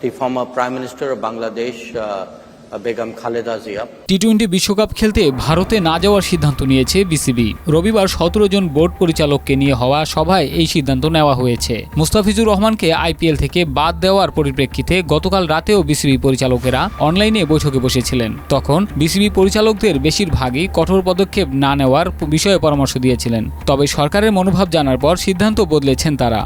the former Prime Minister of Bangladesh, Begum Khaleda Zia. টি-20 বিশ্বকাপ খেলতে ভারতে না যাওয়ার সিদ্ধান্ত নিয়েছে বিসিবি। রবিবার 17 জন বোর্ড পরিচালককে নিয়ে হওয়া সভায় এই সিদ্ধান্ত নেওয়া হয়েছে। মুস্তাফিজুর রহমানকে আইপিএল থেকে বাদ দেওয়ার পরিপ্রেক্ষিতে গতকাল রাতেও বিসিবি পরিচালকেরা অনলাইনে বৈঠকে বসেছিলেন। তখন বিসিবি পরিচালকদের বেশিরভাগই কঠোর পদক্ষেপ না নেওয়ার বিষয়ে পরামর্শ দিয়েছিলেন। তবে সরকারের মনোভাব জানার পর সিদ্ধান্ত বদলেছেন তারা।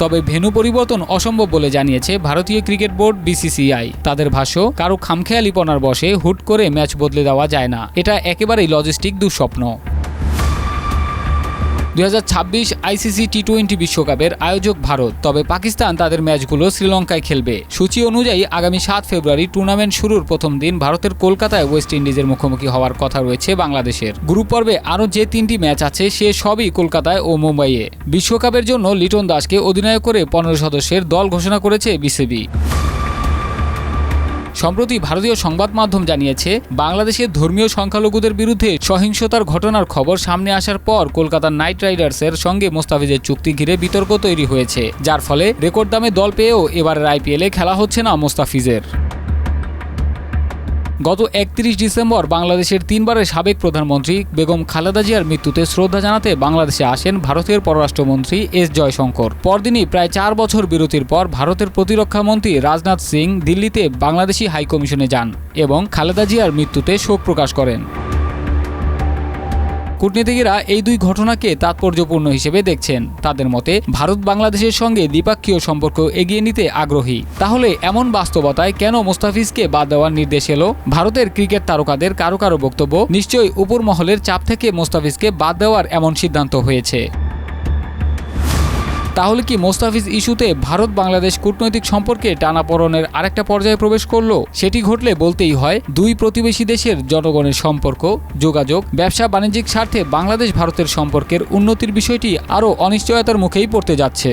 তবে ভেন্যু পরিবর্তন অসম্ভব বলে জানিয়েছে ভারতীয় ক্রিকেট বোর্ড বিসিসিআই। তাদের ভাষ্য, কারো খামখেয়ালিপনার বশে হুট করে ম্যাচ বদলে দেওয়া যায় না। এটা একেবারেই লজিস্টিক দুঃস্বপ্ন। 2026 আইসিসি টি-20 বিশ্বকাপের আয়োজক ভারত। তবে পাকিস্তান তাদের ম্যাচগুলো শ্রীলঙ্কায় খেলবে। সূচি অনুযায়ী আগামী 7 ফেব্রুয়ারি টুর্নামেন্ট শুরুর প্রথম দিন ভারতের কলকাতায় ওয়েস্ট ইন্ডিজের মুখোমুখি হওয়ার কথা রয়েছে বাংলাদেশের। গ্রুপ পর্বে আরও যে 3টি ম্যাচ আছে সে সবই কলকাতায় ও মুম্বাইয়ে। বিশ্বকাপের জন্য লিটন দাসকে অধিনায়ক করে 15 সদস্যের দল ঘোষণা করেছে বিসিবি। সম্প্রতি ভারতীয় সংবাদ মাধ্যম জানিয়েছে, বাংলাদেশের ধর্মীয় সংখ্যালঘুদের বিরুদ্ধে সহিংসতার ঘটনার খবর সামনে আসার পর কলকাতার নাইট রাইডার্সের সঙ্গে মোস্তাফিজের চুক্তি ঘিরে বিতর্ক তৈরি হয়েছে, যার ফলে রেকর্ড দামে দল পেয়েও এবারের আইপিএলে খেলা হচ্ছে না মোস্তাফিজের। গত 31 ডিসেম্বর বাংলাদেশের 3 বারের সাবেক প্রধানমন্ত্রী বেগম খালেদা জিয়ার মৃত্যুতে শ্রদ্ধা জানাতে বাংলাদেশে আসেন ভারতের পররাষ্ট্রমন্ত্রী এস জয়শঙ্কর। পরদিনই প্রায় 4 বছর বিরতির পর ভারতের প্রতিরক্ষামন্ত্রী রাজনাথ সিং দিল্লিতে বাংলাদেশি হাইকমিশনে যান এবং খালেদা জিয়ার মৃত্যুতে শোক প্রকাশ করেন। কূটনীতিকেরা এই দুই ঘটনাকে তাৎপর্যপূর্ণ হিসেবে দেখছেন। তাদের মতে, ভারত বাংলাদেশের সঙ্গে দ্বিপাক্ষীয় সম্পর্ক এগিয়ে নিতে আগ্রহী। তাহলে এমন বাস্তবতায় কেন মোস্তাফিজকে বাদ দেওয়ার নির্দেশ এলো? ভারতের ক্রিকেট তারকাদের কারো কারো বক্তব্য, নিশ্চয়ই উপর মহলের চাপ থেকে মোস্তাফিজকে বাদ দেওয়ার এমন সিদ্ধান্ত হয়েছে। তাহলে কি মোস্তাফিজ ইস্যুতে ভারত বাংলাদেশ কূটনৈতিক সম্পর্কে টানাপোড়েনের আরেকটা পর্যায়ে প্রবেশ করলো? সেটি ঘটলে বলতেই হয়, দুই প্রতিবেশী দেশের জনগণের সম্পর্ক, যোগাযোগ, ব্যবসা বাণিজ্যিক স্বার্থে বাংলাদেশ ভারতের সম্পর্কের উন্নতির বিষয়টি আরও অনিশ্চয়তার মুখেই পড়তে যাচ্ছে।